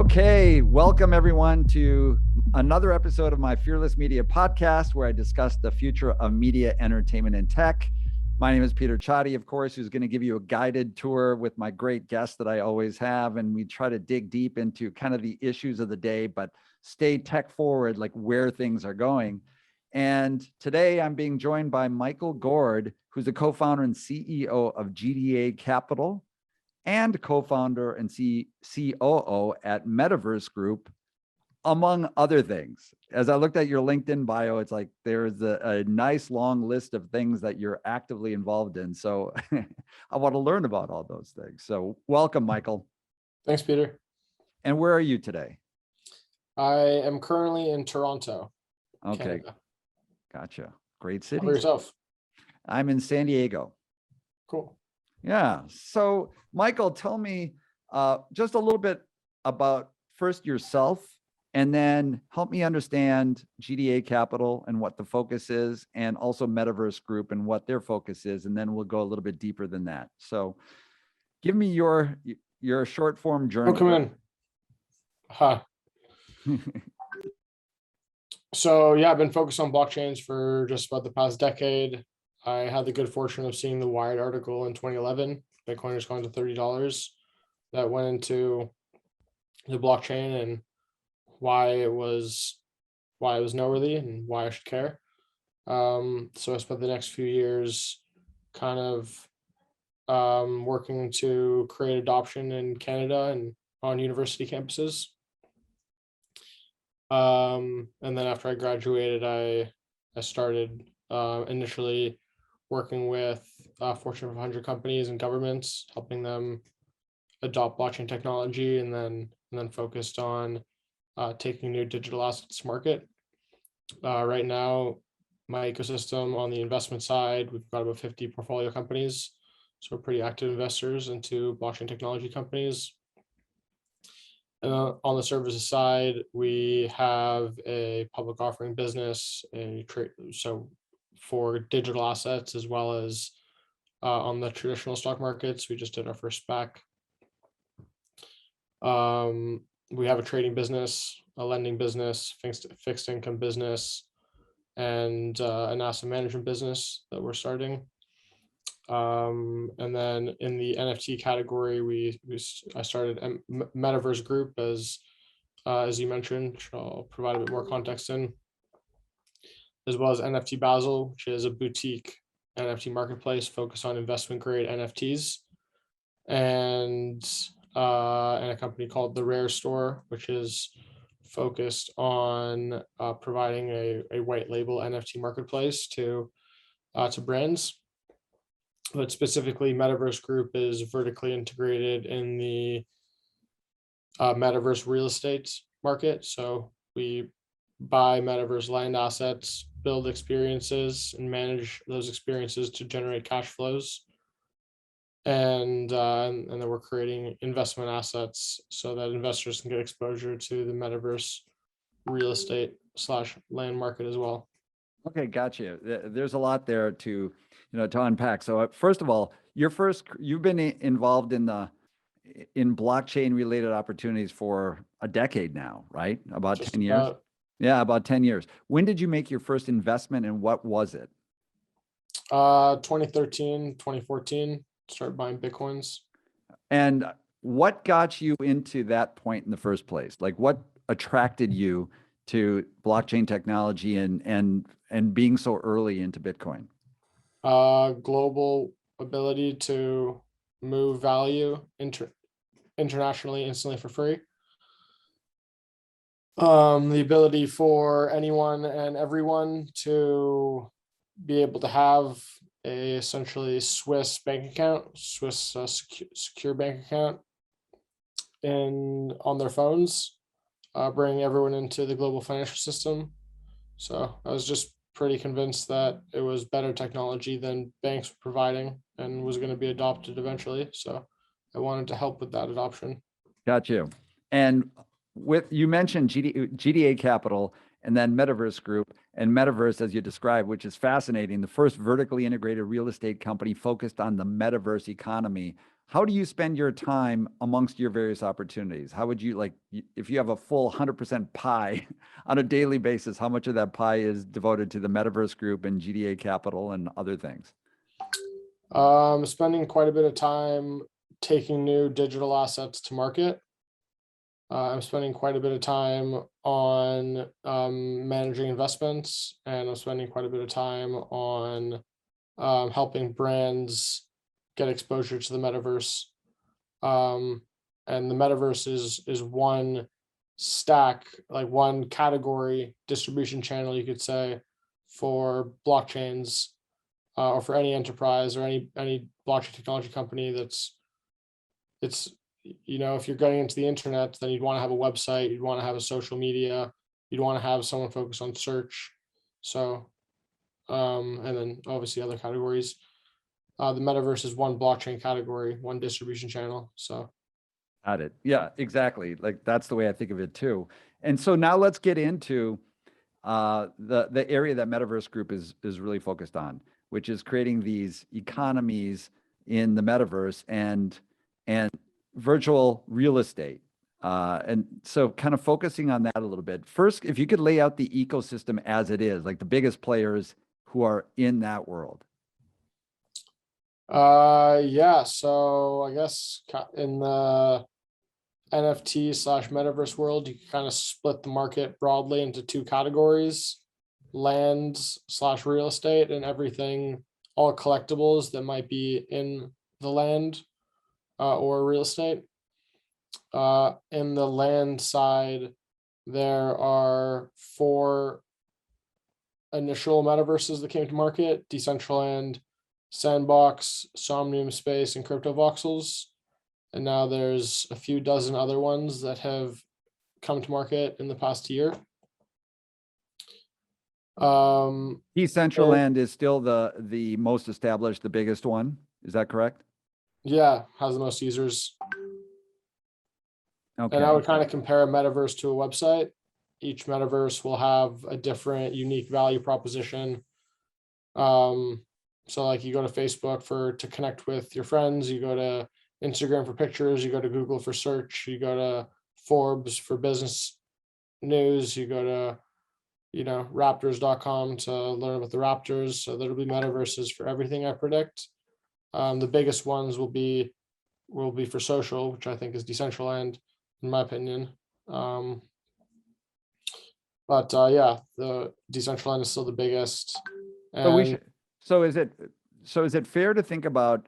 Okay, welcome everyone to another episode of my Fearless Media podcast, where I discuss the future of media, entertainment, and tech. My name is Peter Csathy, of course, who's going to give you a guided tour with my great guests that I always have. And we try to dig deep into kind of the issues of the day, but stay tech forward, like where things are going. And today I'm being joined by Michael Gord, who's the co-founder and CEO of GDA Capital and co-founder and COO at Metaverse Group, among other things. As I looked at your LinkedIn bio, it's like there's a nice long list of things that you're actively involved in. So I want to learn about all those things. So welcome, Michael. Thanks, Peter. And where are you today? I am currently in Toronto. Okay, Canada. Gotcha. Great city. How about yourself? I'm in San Diego. Cool. Yeah. So Michael, tell me just a little bit about first yourself, and then help me understand GDA Capital and what the focus is, and also Metaverse Group and what their focus is. And then we'll go a little bit deeper than that. So give me your short form journey. Oh, come in. Huh. So yeah, I've been focused on blockchains for just about the past decade. I had the good fortune of seeing the Wired article in 2011, Bitcoin has gone to $30, that went into the blockchain and why it was noteworthy and why I should care. So I spent the next few years kind of working to create adoption in Canada and on university campuses. And then after I graduated, I started initially working with Fortune 500 companies and governments, helping them adopt blockchain technology, and then focused on taking new digital assets to market. Right now, my ecosystem on the investment side, we've got about 50 portfolio companies, so we're pretty active investors into blockchain technology companies. And on the services side, we have a public offering business, so for digital assets, as well as on the traditional stock markets. We just did our first SPAC. We have a trading business, a lending business, fixed income business, and an asset management business that we're starting. And then in the NFT category, I started Metaverse Group, as you mentioned, which I'll provide a bit more context in, as well as NFT Basel, which is a boutique NFT marketplace focused on investment grade NFTs, and a company called The Rare Store, which is focused on providing a white label NFT marketplace to brands. But specifically, Metaverse Group is vertically integrated in the metaverse real estate market. So we buy metaverse land assets, build experiences, and manage those experiences to generate cash flows. And then we're creating investment assets so that investors can get exposure to the metaverse real estate / land market as well. Okay, gotcha. There's a lot there to unpack. So first of all, you've been involved in blockchain related opportunities for a decade now, right? About 10 years. Yeah, about 10 years. When did you make your first investment, and what was it? 2013, 2014, started buying Bitcoins. And what got you into that point in the first place? Like, what attracted you to blockchain technology and being so early into Bitcoin? Global ability to move value internationally instantly for free. The ability for anyone and everyone to be able to have a essentially Swiss bank account, secure bank account on their phones, bring everyone into the global financial system. So I was just pretty convinced that it was better technology than banks were providing and was going to be adopted eventually. So I wanted to help with that adoption. Got you. And you mentioned GDA Capital, and then Metaverse Group, and Metaverse, as you described, which is fascinating, the first vertically integrated real estate company focused on the metaverse economy. How do you spend your time amongst your various opportunities? How would you, like, if you have a full 100% pie on a daily basis, how much of that pie is devoted to the Metaverse Group and GDA Capital and other things? Spending quite a bit of time taking new digital assets to market. I'm spending quite a bit of time on managing investments, and I'm spending quite a bit of time on helping brands get exposure to the metaverse. And the metaverse is one stack, like one category distribution channel, you could say, for blockchains, or for any enterprise or any blockchain technology company it's, you know, if you're going into the internet, then you'd want to have a website, you'd want to have a social media, you'd want to have someone focus on search. So, and then obviously other categories. The metaverse is one blockchain category, one distribution channel. So. Got it. Yeah, exactly. Like that's the way I think of it too. And so now let's get into the area that Metaverse Group is really focused on, which is creating these economies in the metaverse and virtual real estate. And so kind of focusing on that a little bit. First, if you could lay out the ecosystem as it is, like the biggest players who are in that world. Yeah, so I guess in the NFT / metaverse world, you can kind of split the market broadly into two categories: land / real estate, and everything, all collectibles that might be in the land or real estate. In the land side, there are 4 initial metaverses that came to market: Decentraland, Sandbox, Somnium Space, and CryptoVoxels. And now there's a few dozen other ones that have come to market in the past year. Decentraland is still the most established, the biggest one. Is that correct? Yeah, has the most users. Okay. And I would kind of compare a metaverse to a website. Each metaverse will have a different unique value proposition. So like you go to Facebook to connect with your friends, you go to Instagram for pictures, you go to Google for search, you go to Forbes for business news, you go to, you know, raptors.com to learn about the Raptors. So there'll be metaverses for everything, I predict. The biggest ones will be for social, which I think is Decentraland, in my opinion. But yeah, the Decentraland is still the biggest. And so is it fair to think about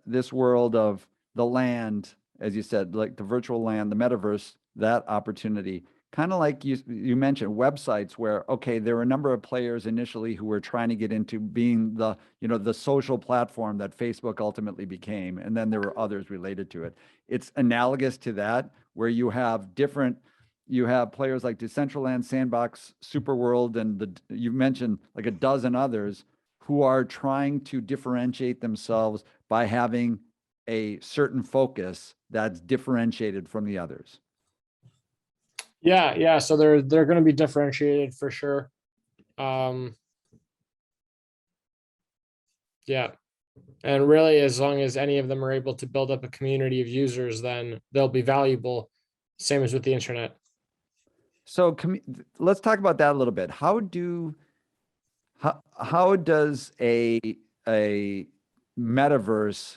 this world of the land, as you said, like the virtual land, the metaverse, that opportunity, kind of like you mentioned websites where, okay, there were a number of players initially who were trying to get into being the, you know, the social platform that Facebook ultimately became, and then there were others related to it. It's analogous to that, where you have players like Decentraland, Sandbox, Superworld, and you mentioned like a dozen others who are trying to differentiate themselves by having a certain focus that's differentiated from the others. yeah. So they're going to be differentiated for sure. Yeah. And really, as long as any of them are able to build up a community of users, then they'll be valuable. Same as with the internet. So let's talk about that a little bit. How does a metaverse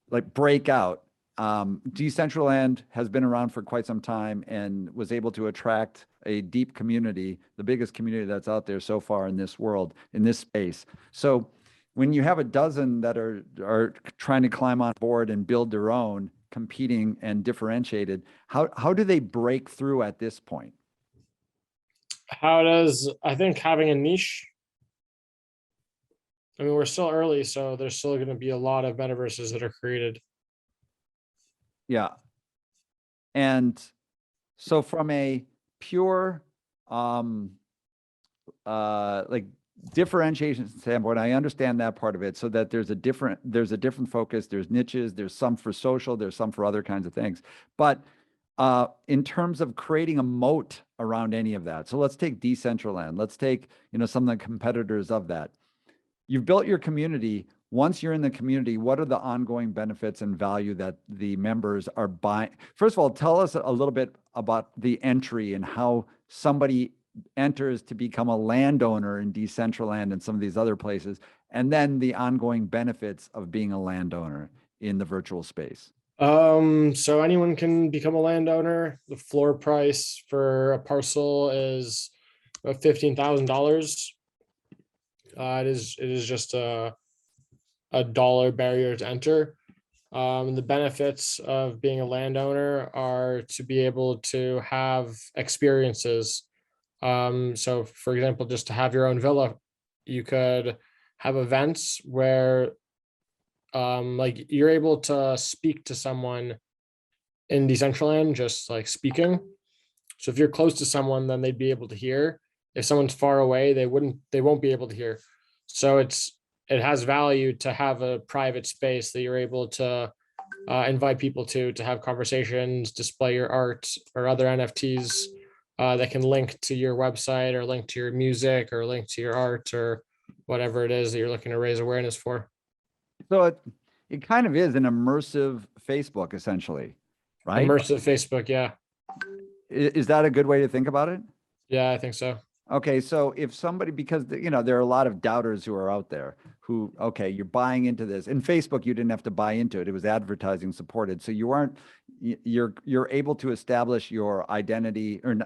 like break out? Decentraland has been around for quite some time and was able to attract a deep community, the biggest community that's out there so far in this world, in this space. So when you have a dozen that are trying to climb on board and build their own, competing and differentiated, how do they break through at this point? I think having a niche. I mean, we're still early, so there's still going to be a lot of metaverses that are created. Yeah. And so from a pure like differentiation standpoint, I understand that part of it, so that there's a different focus, there's niches, there's some for social, there's some for other kinds of things. But in terms of creating a moat around any of that. So let's take Decentraland. Let's take, some of the competitors of that. You've built your community. Once you're in the community, what are the ongoing benefits and value that the members are buying? First of all, tell us a little bit about the entry and how somebody enters to become a landowner in Decentraland and some of these other places, and then the ongoing benefits of being a landowner in the virtual space. So anyone can become a landowner. The floor price for a parcel is about $15,000. It is just a dollar barrier to enter. The benefits of being a landowner are to be able to have experiences. So for example, just to have your own villa, you could have events where like you're able to speak to someone in Decentraland, just like speaking. So if you're close to someone, then they'd be able to hear. If someone's far away, they won't be able to hear. So it has value to have a private space that you're able to invite people to have conversations, display your art or other NFTs that can link to your website or link to your music or link to your art or whatever it is that you're looking to raise awareness for. So it kind of is an immersive Facebook, essentially, right? Immersive Facebook, yeah. Is that a good way to think about it? Yeah, I think so. Okay, so if somebody, because there are a lot of doubters who are out there who, okay, you're buying into this. In Facebook, you didn't have to buy into it; it was advertising supported. So you're able to establish your identity or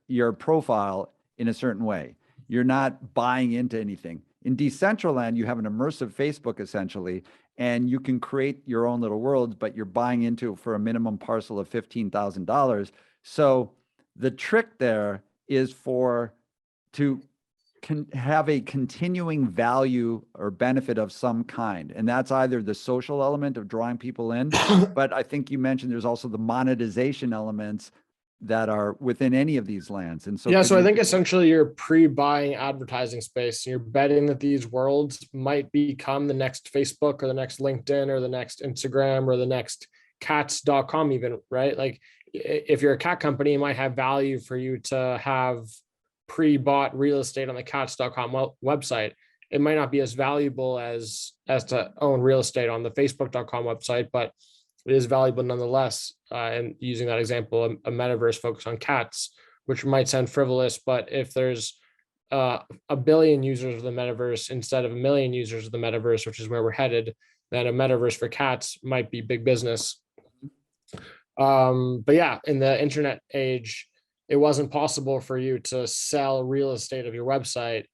your profile in a certain way. You're not buying into anything. In Decentraland, you have an immersive Facebook essentially, and you can create your own little worlds, but you're buying into it for a minimum parcel of $15,000. So the trick there is to have a continuing value or benefit of some kind. And that's either the social element of drawing people in, but I think you mentioned there's also the monetization elements that are within any of these lands. And so yeah, so I think essentially you're pre-buying advertising space. You're betting that these worlds might become the next Facebook or the next LinkedIn or the next Instagram or the next cats.com even, right? Like if you're a cat company, it might have value for you to have pre-bought real estate on the cats.com website. It might not be as valuable as to own real estate on the facebook.com website, but it is valuable nonetheless. And using that example, a metaverse focused on cats, which might sound frivolous, but if there's a billion users of the metaverse instead of a million users of the metaverse, which is where we're headed, then a metaverse for cats might be big business. But yeah, in the internet age, it wasn't possible for you to sell real estate of your website.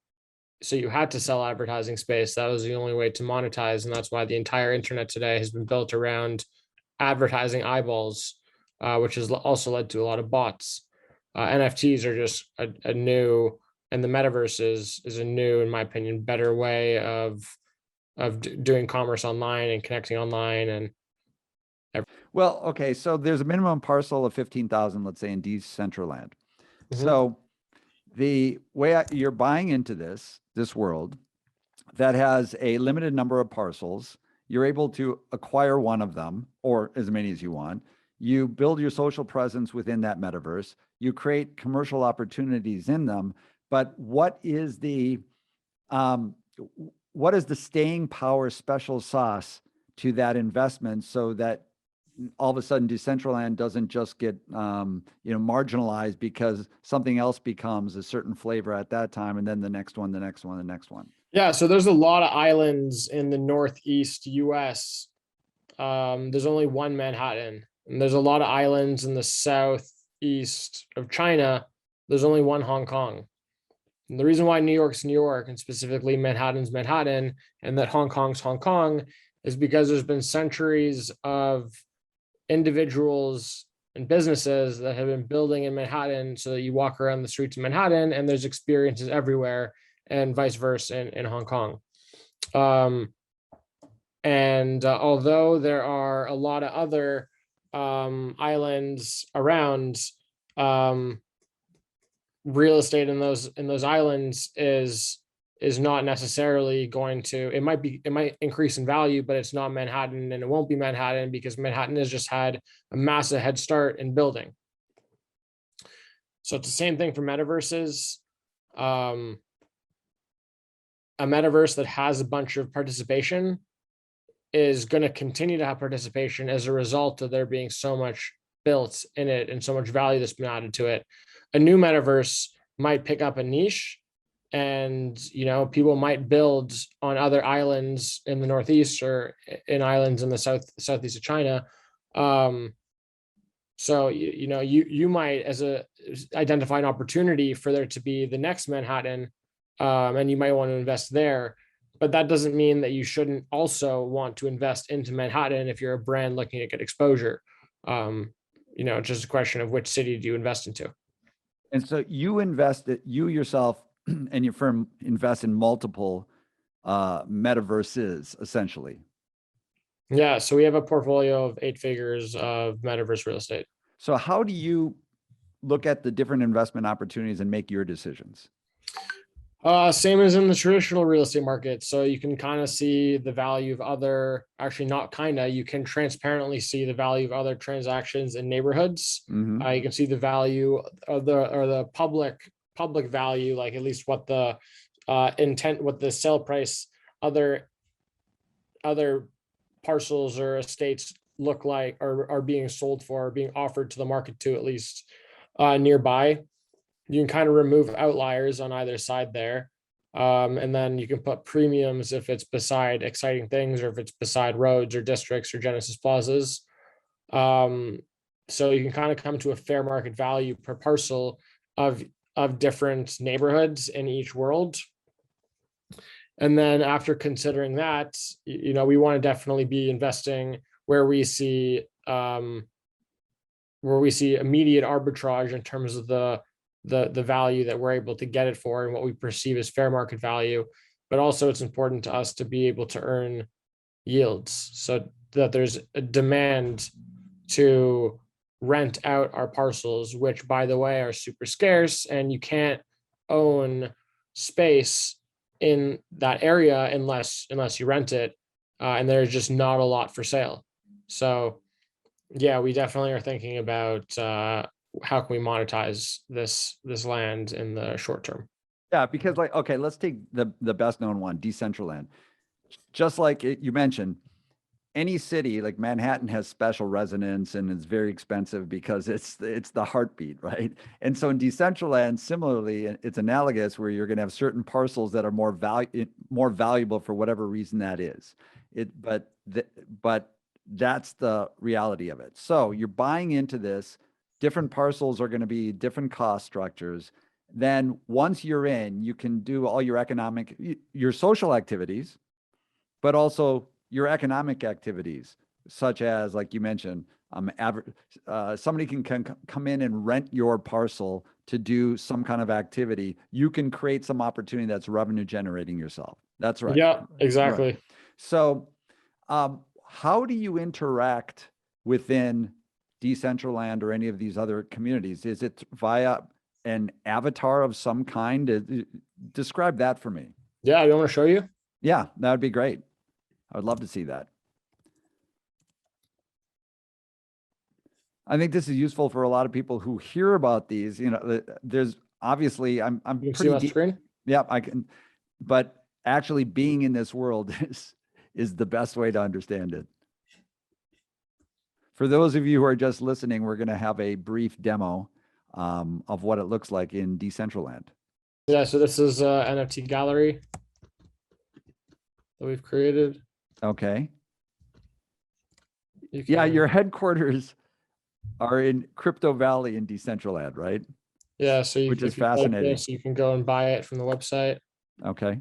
So you had to sell advertising space. That was the only way to monetize. And that's why the entire internet today has been built around advertising eyeballs, which has also led to a lot of bots. NFTs are just a new, and the metaverse is a new, in my opinion, better way of doing commerce online and connecting online. And well, okay, so there's a minimum parcel of 15,000, let's say, in Decentraland. So the way you're buying into this world that has a limited number of parcels, you're able to acquire one of them or as many as you want. You build your social presence within that metaverse. You create commercial opportunities in them. But what is the staying power special sauce to that investment so that all of a sudden Decentraland doesn't just get marginalized because something else becomes a certain flavor at that time, and then the next one, the next one, the next one? Yeah, so there's a lot of islands in the Northeast US. There's only one Manhattan, and there's a lot of islands in the southeast of China. There's only one Hong Kong. And the reason why New York's New York and specifically Manhattan's Manhattan and that Hong Kong's Hong Kong is because there's been centuries of individuals and businesses that have been building in Manhattan so that you walk around the streets of Manhattan and there's experiences everywhere, and vice versa in Hong Kong. Although there are a lot of other islands around, real estate in those islands is is not necessarily going to, it might increase in value, but it's not Manhattan, and it won't be Manhattan because Manhattan has just had a massive head start in building. So it's the same thing for metaverses. A metaverse that has a bunch of participation is going to continue to have participation as a result of there being so much built in it and so much value that's been added to it. A new metaverse might pick up a niche, and people might build on other islands in the Northeast or in islands in the southeast of China. So you might identify an opportunity for there to be the next Manhattan, and you might want to invest there. But that doesn't mean that you shouldn't also want to invest into Manhattan if you're a brand looking to get exposure. It's just a question of which city do you invest into. And so you yourself and your firm invest in multiple metaverses, essentially. Yeah, so we have a portfolio of 8 figures of metaverse real estate. So how do you look at the different investment opportunities and make your decisions? Same as in the traditional real estate market. So you can kind of see the value of you can transparently see the value of other transactions in neighborhoods. Mm-hmm. You can see the value of the public value, like at least what the intent, what the sale price, other parcels or estates look like, or are being sold for, or being offered to the market to, at least nearby. You can kind of remove outliers on either side there. And then you can put premiums if it's beside exciting things, or if it's beside roads or districts or Genesis plazas. So you can kind of come to a fair market value per parcel of different neighborhoods in each world. And then after considering that, we want to definitely be investing where we see immediate arbitrage in terms of the value that we're able to get it for and what we perceive as fair market value. But also it's important to us to be able to earn yields so that there's a demand to rent out our parcels, which, by the way, are super scarce, and you can't own space in that area unless you rent it, and there's just not a lot for sale. So yeah, we definitely are thinking about how can we monetize this land in the short term. Yeah, because okay, let's take the best known one, Decentraland. Just like you mentioned, any city like Manhattan has special resonance and it's very expensive because it's the heartbeat, right? And so in Decentraland, similarly, it's analogous, where you're going to have certain parcels that are more valuable for whatever reason that is. But that's the reality of it. So you're buying into this. Different parcels are going to be different cost structures. Then once you're in, you can do all your social activities, but also your economic activities, such as, like you mentioned, somebody can come in and rent your parcel to do some kind of activity. You can create some opportunity that's revenue generating yourself. That's right. Yeah, exactly. Right. So how do you interact within Decentraland or any of these other communities? Is it via an avatar of some kind? Describe that for me. Yeah, you want to show you? Yeah, that would be great. I would love to see that. I think this is useful for a lot of people who hear about these. There's obviously I'm you can see my screen. Yeah, I can, but actually being in this world is the best way to understand it. For those of you who are just listening, we're going to have a brief demo of what it looks like in Decentraland. Yeah, so this is an NFT gallery that we've created. Okay. Yeah, your headquarters are in Crypto Valley in Decentraland, right? Yeah, so which is fascinating. You can go and buy it from the website. Okay.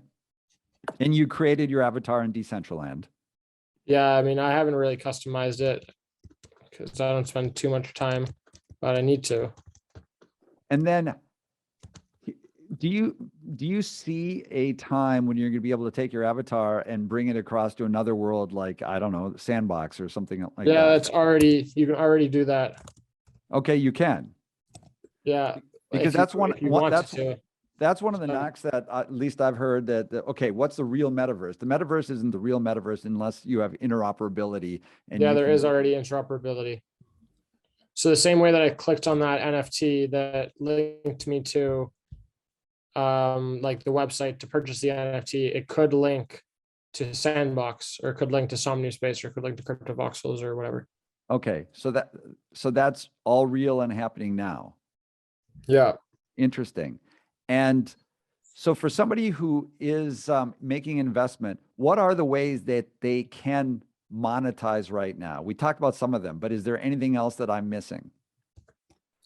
And you created your avatar in Decentraland. Yeah, I mean, I haven't really customized it because I don't spend too much time, but I need to. And then do you see a time when you're going to be able to take your avatar and bring it across to another world, like, I don't know, Sandbox or something like that? Yeah, you can already do that. Okay, you can. Yeah. Because that's that's one of the knocks that at least I've heard okay, what's the real metaverse? The metaverse isn't the real metaverse unless you have interoperability. And yeah, there is already interoperability. So the same way that I clicked on that NFT that linked me to like the website to purchase the NFT, it could link to Sandbox, or it could link to Somnuspace, or it could link to CryptoVoxels or whatever. Okay, so that's all real and happening now. Yeah. Interesting. And so for somebody who is making an investment, what are the ways that they can monetize right now? We talked about some of them, but is there anything else that I'm missing?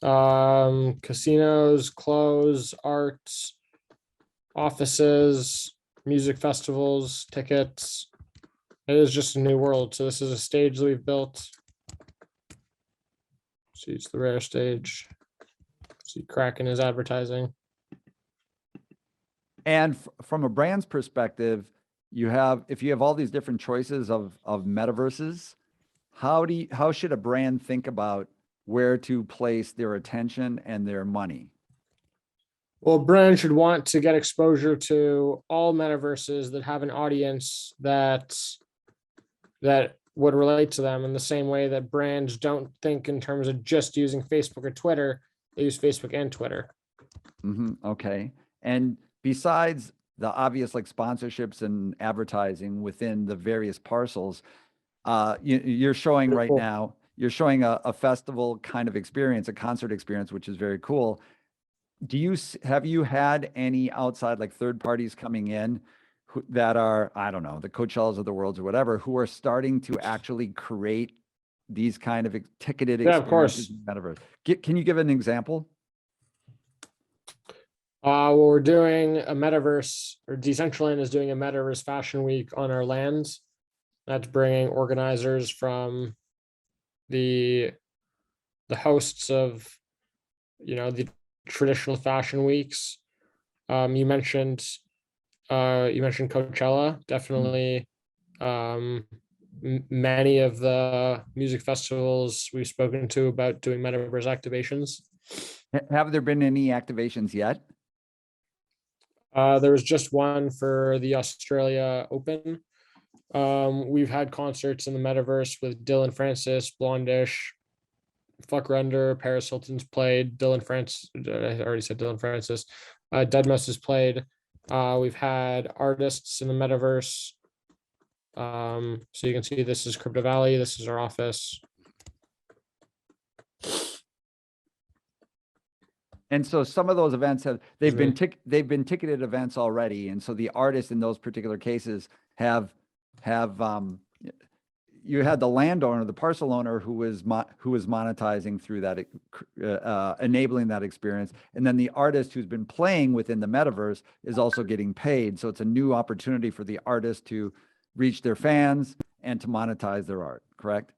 Casinos, clothes, arts, offices, music festivals, tickets. It is just a new world. So this is a stage that we've built. See, it's the rare stage. See, Kraken is advertising. And from a brand's perspective, if you have all these different choices of metaverses, how should a brand think about where to place their attention and their money? Well, brand should want to get exposure to all metaverses that have an audience that would relate to them, in the same way that brands don't think in terms of just using Facebook or Twitter. They use Facebook and Twitter. Okay. And besides the obvious like sponsorships and advertising within the various parcels, you're showing right now, you're showing a festival kind of experience, a concert experience, which is very cool. Have you had any outside like third parties coming in that are, I don't know, the Coachellas of the world or whatever, who are starting to actually create these kind of ticketed experiences in Metaverse? Can you give an example? Well, we're doing a Metaverse, or Decentraland is doing a Metaverse Fashion Week on our lands. That's bringing organizers from the hosts of, the traditional fashion weeks. You mentioned Coachella. Definitely, many of the music festivals we've spoken to about doing Metaverse activations. Have there been any activations yet? There was just one for the Australia Open. We've had concerts in the Metaverse with Dylan Francis, Blondish, Fuck Render, Paris Hilton's played, Dylan Francis, I already said Dylan Francis, Deadmau5 has played. We've had artists in the Metaverse. So you can see this is Crypto Valley, this is our office. And so some of those events they've been ticketed events already, and so the artists in those particular cases have you had the landowner, the parcel owner, who was monetizing through that, enabling that experience, and then the artist who's been playing within the metaverse is also getting paid. So it's a new opportunity for the artist to reach their fans and to monetize their art. Correct?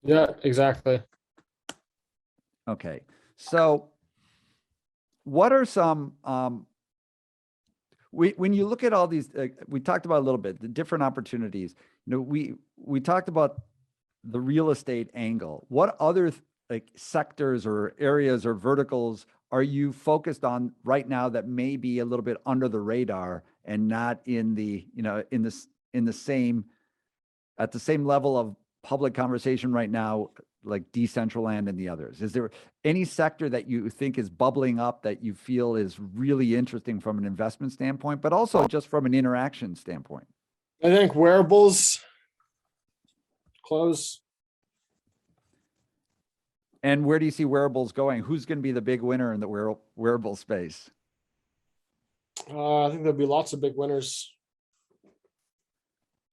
Yeah, exactly. Okay, so what are some when you look at all these, we talked about a little bit the different opportunities. We talked about the real estate angle. What other like sectors or areas or verticals are you focused on right now that may be a little bit under the radar and not in the at the same level of public conversation right now, like Decentraland and the others? Is there any sector that you think is bubbling up that you feel is really interesting from an investment standpoint, but also just from an interaction standpoint? I think wearables, clothes. And where do you see wearables going? Who's going to be the big winner in the wearable space? I think there'll be lots of big winners.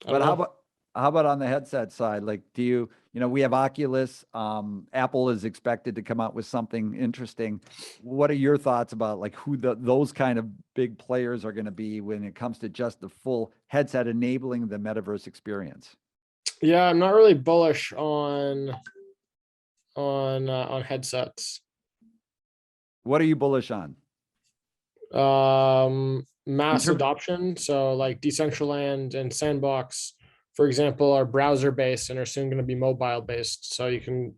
But how about on the headset side? Like, we have Oculus. Apple is expected to come out with something interesting. What are your thoughts about like who those kind of big players are going to be when it comes to just the full headset enabling the metaverse experience? Yeah, I'm not really bullish on headsets. What are you bullish on? Mass adoption. So like Decentraland and Sandbox, for example, are browser based and are soon going to be mobile based. So you can,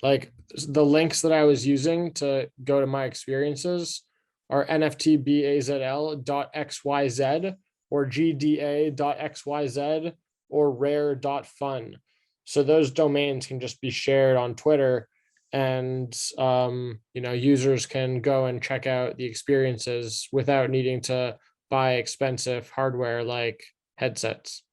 like, the links that I was using to go to my experiences are nftbazl.xyz or gda.xyz or rare.fun. So those domains can just be shared on Twitter, and users can go and check out the experiences without needing to buy expensive hardware like headsets.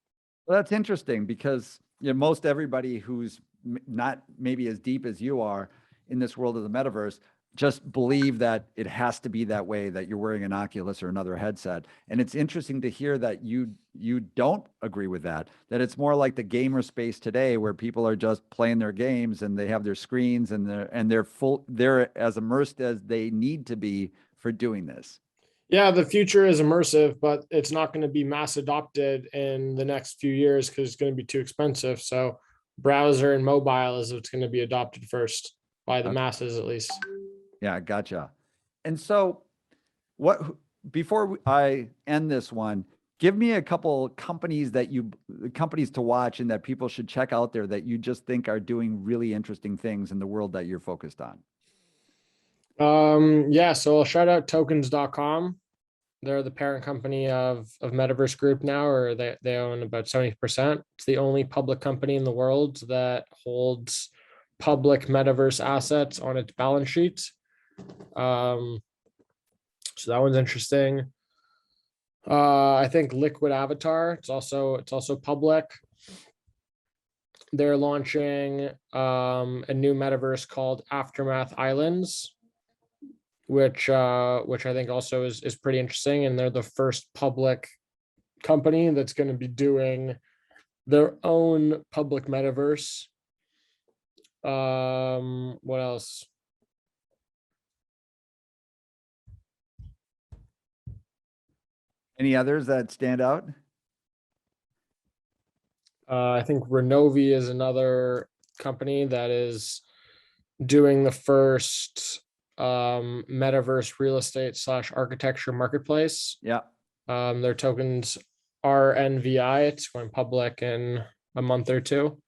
Well, that's interesting because most everybody who's not maybe as deep as you are in this world of the metaverse just believe that it has to be that way, that you're wearing an Oculus or another headset. And it's interesting to hear that you don't agree with that it's more like the gamer space today, where people are just playing their games and they have their screens and they're as immersed as they need to be for doing this. Yeah, the future is immersive, but it's not going to be mass adopted in the next few years because it's going to be too expensive. So browser and mobile is what's going to be adopted first by the masses, at least. Yeah, gotcha. And so before I end this one, give me a couple companies companies to watch and that people should check out there that you just think are doing really interesting things in the world that you're focused on. Yeah, so I'll shout out tokens.com. They're the parent company of Metaverse Group now, or they own about 70%. It's the only public company in the world that holds public metaverse assets on its balance sheet. So that one's interesting. I think Liquid Avatar, it's also public. They're launching a new metaverse called Aftermath Islands, which I think also is pretty interesting. And they're the first public company that's going to be doing their own public metaverse. What else? Any others that stand out? I think Renovi is another company that is doing the first metaverse real estate / architecture marketplace. Yeah. Their tokens RNVI. It's going public in a month or two.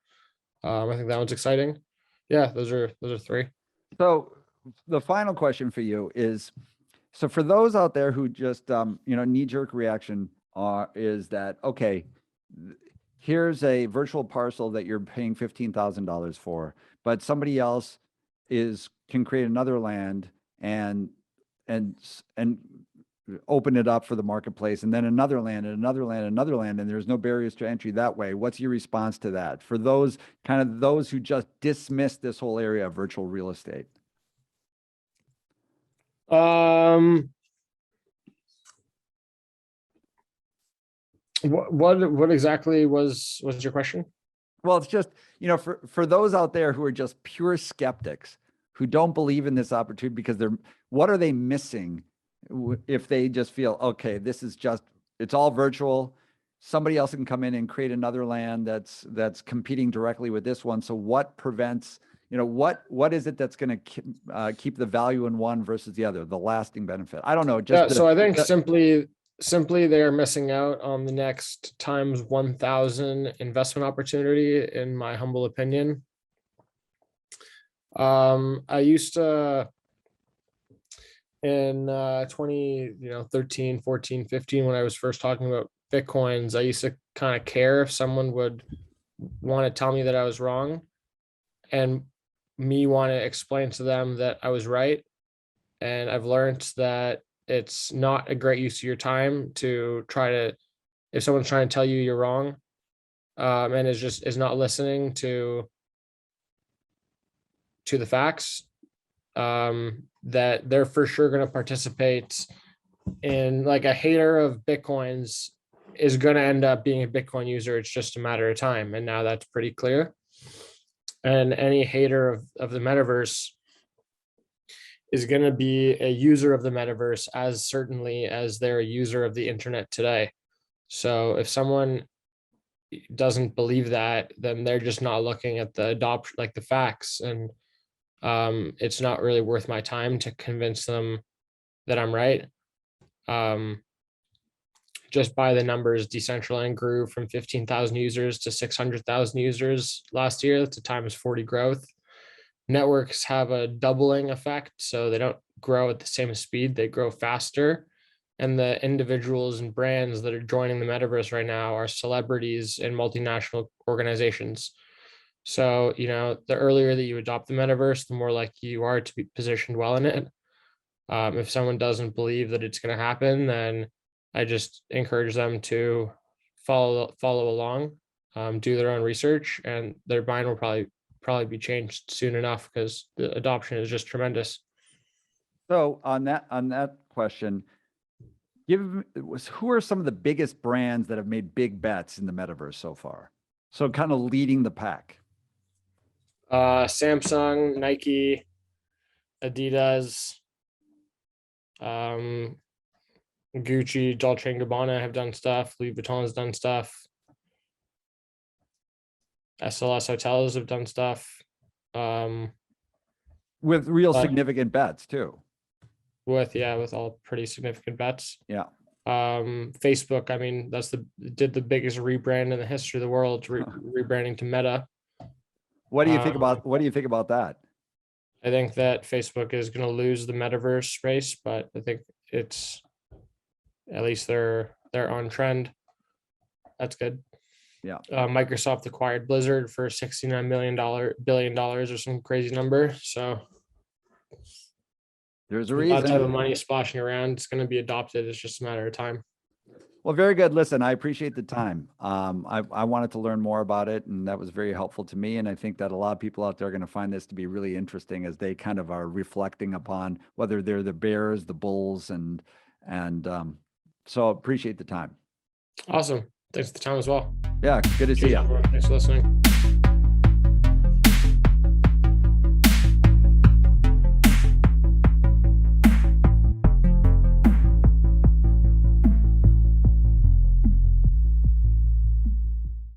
I think that one's exciting. Yeah, those are three. So the final question for you is, so for those out there who just knee-jerk reaction is that, okay, here's a virtual parcel that you're paying $15,000 for, but somebody else can create another land and open it up for the marketplace, and then another land and another land and another land, and there's no barriers to entry that way. What's your response to that for those who just dismiss this whole area of virtual real estate? What exactly was your question? Well, it's just, for those out there who are just pure skeptics, who don't believe in this opportunity because what are they missing if they just feel, okay, it's all virtual. Somebody else can come in and create another land that's competing directly with this one. So what prevents, what is it that's going to keep the value in one versus the other, the lasting benefit? I don't know. So I think simply they're missing out on the next times 1,000 investment opportunity, in my humble opinion. I used to, in 2013, 14, 15, when I was first talking about Bitcoins, I used to kind of care if someone would want to tell me that I was wrong, and me want to explain to them that I was right. And I've learned that it's not a great use of your time to if someone's trying to tell you you're wrong, and is not listening to the facts, that they're for sure going to participate in, like, a hater of Bitcoins is going to end up being a Bitcoin user. It's just a matter of time. And now that's pretty clear. And any hater of the metaverse is going to be a user of the metaverse as certainly as they're a user of the internet today. So if someone doesn't believe that, then they're just not looking at the adoption, like the facts. And it's not really worth my time to convince them that I'm right. Just by the numbers, Decentraland grew from 15,000 users to 600,000 users last year. That's a times 40 growth. networks have a doubling effect, so they don't grow at the same speed, they grow faster. And the individuals and brands that are joining the metaverse right now are celebrities and multinational organizations. So, the earlier that you adopt the metaverse, the more likely you are to be positioned well in it. If someone doesn't believe that it's going to happen, then I just encourage them to follow along, do their own research, and their mind will probably be changed soon enough, because the adoption is just tremendous. So on that question, who are some of the biggest brands that have made big bets in the metaverse so far? So kind of leading the pack. Samsung, Nike, Adidas, Gucci, Dolce & Gabbana have done stuff. Louis Vuitton has done stuff. SLS hotels have done stuff. With real significant bets too. With all pretty significant bets. Yeah. Facebook, I mean, did the biggest rebrand in the history of the world, rebranding to Meta. What do you think about that? I think that Facebook is going to lose the metaverse race, but I think it's, at least they're on trend. That's good. Yeah. Microsoft acquired Blizzard for $69 billion or some crazy number. So there's a reason. That type of money is splashing around. It's going to be adopted. It's just a matter of time. Well, very good. Listen, I appreciate the time. I wanted to learn more about it, and that was very helpful to me. And I think that a lot of people out there are going to find this to be really interesting as they kind of are reflecting upon whether they're the bears, the bulls, and so appreciate the time. Awesome. Thanks for the time as well. Yeah, good to see you. Thanks for listening.